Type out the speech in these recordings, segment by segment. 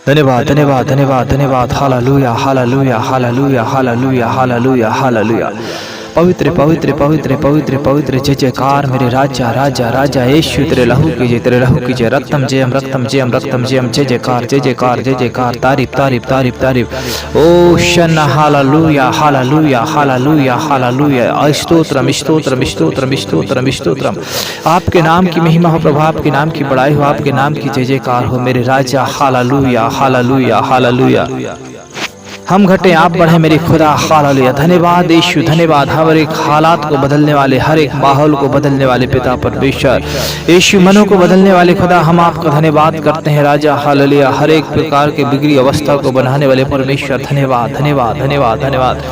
धन्यवाद धन्यवाद धन्यवाद धन्यवाद। Hallelujah hallelujah hallelujah hallelujah hallelujah hallelujah. पवित्र पवित्र पवित्र पवित्र पवित्र जय जयकार मेरे राजा राजा राजा यीशु, तेरे लहू की जय, तेरे लहू की जय। रक्तम जयम रक्तम जयम रक्तम जयम। जय जयकार जय जयकार जय जयकार। तारीफ तारीफ तारीफ तारीफ। ओ शन hallelujah hallelujah hallelujah hallelujah. Stotram stotram stotram stotram stotram. आपके नाम की महिमा हो प्रभु, आपके नाम की बड़ाई हो, आपके नाम की जय जयकार हो मेरे राजा। Hallelujah hallelujah hallelujah. हम घटे आप बढ़े मेरे खुदा। हालेलुया। धन्यवाद यीशु, धन्यवाद। हर एक हालात को बदलने वाले, हर एक माहौल को बदलने वाले पिता परमेश्वर यीशु, मनों को बदलने वाले खुदा, हम आपका धन्यवाद करते हैं राजा। हालेलुया। हर एक प्रकार के बिगड़ी अवस्था को बनाने वाले परमेश्वर, धन्यवाद धन्यवाद धन्यवाद धन्यवाद।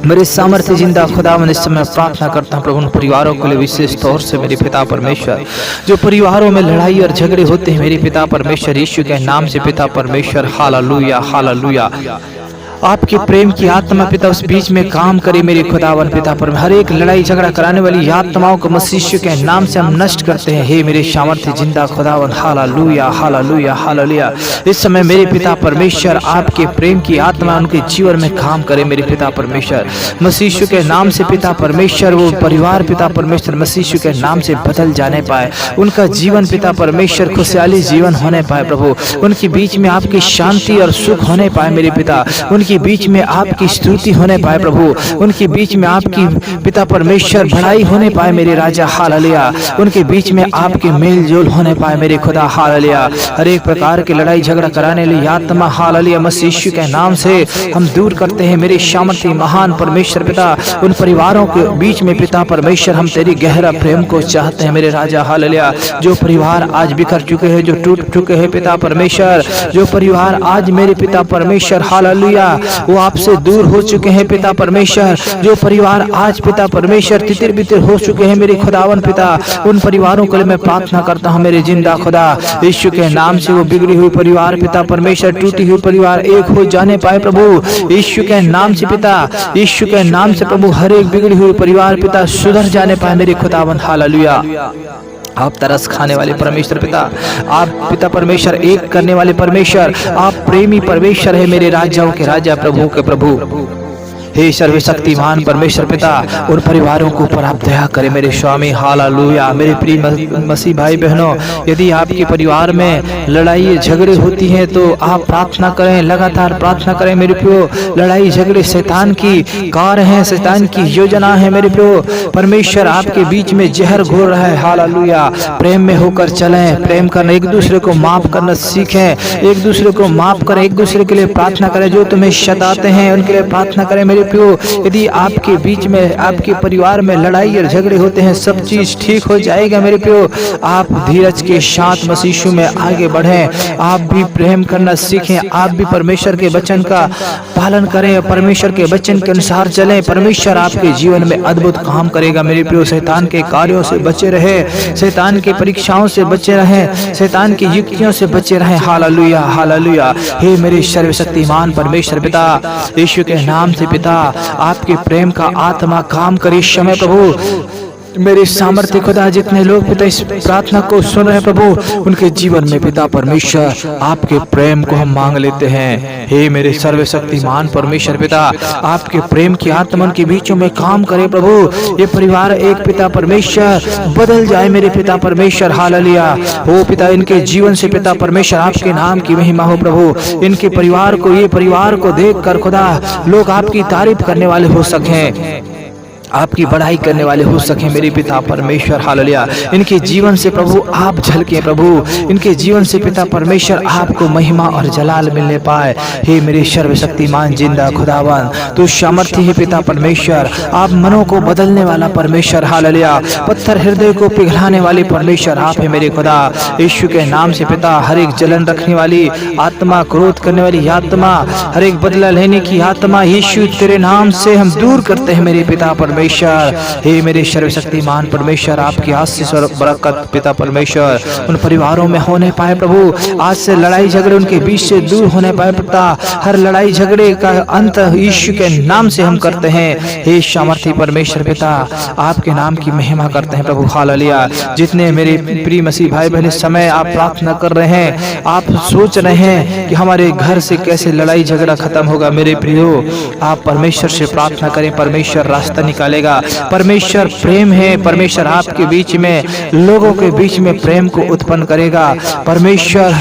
मेरे सामर्थ्य जिंदा खुदा, मैं इस समय प्रार्थना करता हूँ प्रभु उन परिवारों के लिए विशेष तौर से मेरे पिता परमेश्वर, जो परिवारों में लड़ाई और झगड़े होते हैं मेरे पिता परमेश्वर यीशु के नाम से पिता परमेश्वर। Hallelujah hallelujah. आपके प्रेम की आत्मा पिता उस बीच में काम करे मेरे खुदावन पिता पर। हर एक लड़ाई झगड़ा कराने वाली आत्माओं को मसीह के नाम से हम नष्ट करते हैं। हे मेरे सामर्थ्य जिंदा खुदावन। Hallelujah hallelujah hallelujah. इस समय मेरे पिता परमेश्वर आपके प्रेम की आत्मा उनके जीवन में काम करे मेरे पिता परमेश्वर मसीह के नाम से पिता परमेश्वर। वो परिवार पिता परमेश्वर मसीह के नाम से बदल जाने पाए, उनका जीवन पिता परमेश्वर खुशहाली जीवन होने पाए प्रभु। उनके बीच में आपकी शांति और सुख होने पाए मेरे पिता। उनके बीच में आपकी स्तुति होने पाए प्रभु। उनके बीच में आपकी पिता परमेश्वर भलाई होने पाए मेरे राजा। हालेलुया। उनके बीच में आपके मेल जोल होने पाए मेरे खुदा। हालेलुया। हर एक प्रकार की लड़ाई झगड़ा कराने वाली आत्मा हालेलुया मसीह के नाम से हम दूर करते हैं मेरे सामर्थ्य महान परमेश्वर पिता। उन परिवारों के बीच में पिता परमेश्वर हम तेरी गहरा प्रेम को चाहते हैं मेरे राजा। हालेलुया। जो परिवार आज बिखर चुके हैं, जो टूट चुके हैं पिता परमेश्वर, जो परिवार आज मेरे पिता परमेश्वर हालेलुया वो आपसे दूर हो चुके हैं पिता परमेश्वर, जो परिवार आज पिता परमेश्वर तितिर बितिर हो चुके हैं मेरे खुदावन पिता, उन परिवारों के लिए मैं प्रार्थना करता हूँ मेरे जिंदा खुदा यीशु के नाम से। वो बिगड़ी हुई परिवार पिता परमेश्वर, टूटी हुई परिवार एक हो जाने पाए प्रभु यीशु के नाम से पिता। यीशु के नाम से प्रभु हर एक बिगड़ी हुई परिवार पिता सुधर जाने पाए मेरे खुदावन। हालेलुया। आप तरस खाने वाले परमेश्वर पिता, आप पिता परमेश्वर एक करने वाले परमेश्वर, आप प्रेमी परमेश्वर है मेरे राजाओं के राजा प्रभु के प्रभु। हे सर्वशक्तिमान परमेश्वर पिता, उन परिवारों के ऊपर आप दया करें मेरे स्वामी। हालेलुया। मेरे प्रिय मसीह भाई बहनों, यदि आपके परिवार में लड़ाई झगड़े होती हैं तो आप प्रार्थना करें, लगातार प्रार्थना करें मेरे प्रियो। लड़ाई झगड़े शैतान की कार है, शैतान की योजना है मेरे प्रियो। परमेश्वर आपके बीच में जहर घोल रहा है। हालेलुया। प्रेम में होकर चलें, प्रेम करना, एक दूसरे को माफ करना सीखें, एक दूसरे को माफ करें, एक दूसरे के लिए प्रार्थना करें। जो तुम्हें सताते हैं उनके लिए प्रार्थना करें मेरे प्रियो। यदि आपके बीच में, आपके परिवार में लड़ाई और झगड़े होते हैं, सब चीज ठीक हो जाएगा मेरे प्रियो। आप धीरज के साथ मसीह में आगे बढ़ें, आप भी प्रेम करना सीखें, आप भी परमेश्वर के वचन का पालन करें, परमेश्वर के वचन के अनुसार चलें। परमेश्वर आपके जीवन में अद्भुत काम करेगा मेरे प्रियो। शैतान के कार्यों से बचे रहे, शैतान के परीक्षाओं से बचे रहें, शैतान की युक्तियों से बचे रहें। Hallelujah hallelujah. हे मेरे सर्वशक्तिमान परमेश्वर पिता, यीशु के नाम से पिता आपके प्रेम का आत्मा काम करे इस समय प्रभु। मेरे सामर्थ्य खुदा, जितने लोग पिता इस प्रार्थना को सुन रहे हैं प्रभु, उनके जीवन में पिता परमेश्वर आपके प्रेम को हम मांग लेते हैं। हे मेरे सर्वशक्तिमान परमेश्वर पिता, आपके प्रेम की आत्मा उनके बीचों में काम करे प्रभु। ये परिवार एक पिता परमेश्वर बदल जाए मेरे पिता परमेश्वर। हालेलुया। हो पिता, इनके जीवन से पिता परमेश्वर आपके नाम की महिमा हो प्रभु। इनके परिवार को, ये परिवार को देख कर खुदा लोग आपकी तारीफ करने वाले हो सकें, आपकी बढ़ाई करने वाले हो सके मेरे पिता परमेश्वर। हालेलुया। इनके जीवन से प्रभु आप झलके प्रभु, इनके जीवन से पिता परमेश्वर आपको महिमा और जलाल मिलने पाए। हे मेरे सर्वशक्तिमान जिंदा खुदावन, तू सामर्थ्य है पिता परमेश्वर, आप मनों को बदलने वाला परमेश्वर। हालेलुया। पत्थर हृदय को पिघलाने वाले परमेश्वर आप है मेरे खुदा यीशु के नाम से पिता। हर एक जलन रखने वाली आत्मा, क्रोध करने वाली आत्मा, हर एक बदला लेने की आत्मा यीशु तेरे नाम से हम दूर करते हैं मेरे पिता परमेश्वर। परमेश्वर। हे मेरे सर्वशक्तिमान परमेश्वर, आपकी आशीष और बरकत पिता परमेश्वर उन परिवारों में होने पाए प्रभु। आज से लड़ाई झगड़े उनके बीच से दूर होने पाए पिता। हर लड़ाई झगड़े का अंत यीशु के नाम से हम करते हैं। हे सामर्थी परमेश्वर पिता, आपके नाम की महिमा करते हैं प्रभु। हालेलुया। जितने मेरे प्रिय मसीह भाई बहन इस समय आप प्रार्थना कर रहे हैं, आप सोच रहे हैं कि हमारे घर से कैसे लड़ाई झगड़ा खत्म होगा, मेरे प्रियो आप परमेश्वर से प्रार्थना करें, परमेश्वर रास्ता निकालेगा। परमेश्वर प्रेम है, परमेश्वर आपके बीच में, लोगों के बीच में प्रेम को उत्पन्न करेगा। परमेश्वर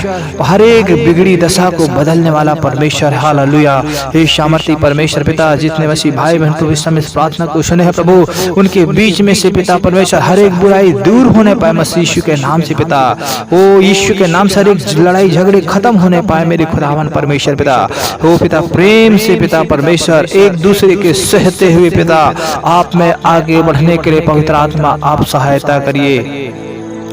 हर एक बिगड़ी दशा को बदलने वाला परमेश्वर। हालेलुया। हे सामर्थी परमेश्वर पिता, जितने मसीह भाई बहन को इस समय इस प्रार्थना को सुने हैं प्रभु, उनके बीच में से पिता परमेश्वर हर एक बुराई दूर होने पाए मसीह यीशु के नाम से पिता। ओ यीशु के नाम से हर एक लड़ाई झगड़े खत्म होने पाए मेरे खुदावन परमेश्वर पिता। ओ पिता प्रेम से पिता परमेश्वर एक दूसरे के सहते हुए पिता आप में आगे बढ़ने के लिए पवित्र आत्मा आप सहायता करिए।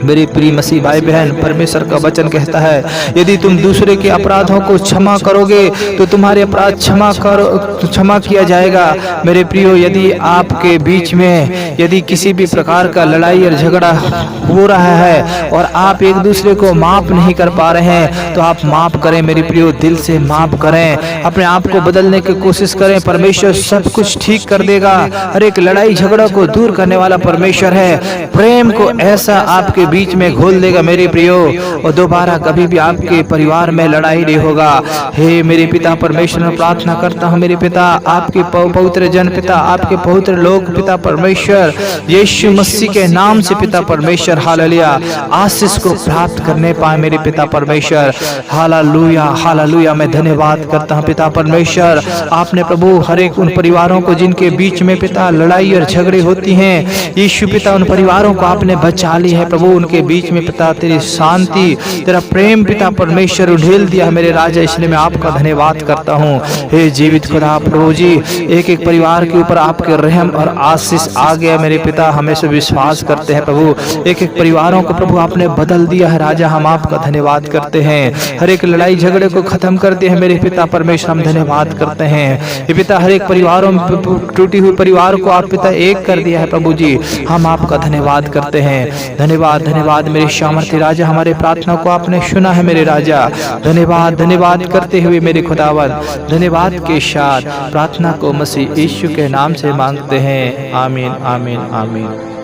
मेरे प्रिय मसीह भाई बहन, परमेश्वर का वचन कहता है यदि तुम दूसरे के अपराधों को क्षमा करोगे तो तुम्हारे अपराध क्षमा किया जाएगा। मेरे प्रियो, यदि आपके बीच में यदि किसी भी प्रकार का लड़ाई और झगड़ा हो रहा है और आप एक दूसरे को माफ नहीं कर पा रहे हैं तो आप माफ करें मेरे प्रियो, दिल से माफ करें, अपने आप को बदलने की कोशिश करें। परमेश्वर सब कुछ ठीक कर देगा। हर एक लड़ाई झगड़ा को दूर करने वाला परमेश्वर है। प्रेम को ऐसा आपके बीच में घोल देगा मेरे प्रियो, और दोबारा कभी भी आपके परिवार में लड़ाई नहीं होगा। हे मेरे पिता परमेश्वर, मैं प्रार्थना करता हूँ मेरे पिता, आपके पवित्र जन पिता, आपके पवित्र लोग पिता परमेश्वर यीशु मसीह के नाम से पिता परमेश्वर हालेलुया आशीष को प्राप्त करने पाए मेरे पिता परमेश्वर। Hallelujah hallelujah. मैं धन्यवाद करता हूँ पिता परमेश्वर, आपने प्रभु हर एक उन परिवारों को जिनके बीच में पिता लड़ाई और झगड़े होती हैं, यीशु पिता उन परिवारों को आपने बचा ली है प्रभु। उनके बीच में पिता तेरी शांति, तेरा प्रेम पिता परमेश्वर उड़ेल दिया है मेरे राजा, इसलिए मैं आपका धन्यवाद करता हूँ। हे जीवित खुदा प्रभु जी, एक एक परिवार के ऊपर आपके रहम और आशीष आ गया मेरे पिता, हमें से विश्वास करते हैं प्रभु। एक एक परिवारों को प्रभु आपने बदल दिया है राजा, हम आपका धन्यवाद करते हैं। हर एक लड़ाई झगड़े को खत्म कर दिया है मेरे पिता परमेश्वर, हम धन्यवाद करते हैं। ये पिता हर एक परिवारों में टूटी हुई परिवार को आप पिता एक कर दिया है प्रभु जी, हम आपका धन्यवाद करते हैं। धन्यवाद धन्यवाद मेरे सामर्थी राजा, हमारे प्रार्थना को आपने सुना है मेरे राजा। धन्यवाद धन्यवाद करते हुए मेरे खुदावन, धन्यवाद के साथ प्रार्थना को मसीह यीशु के नाम से मांगते हैं। आमीन आमीन आमीन।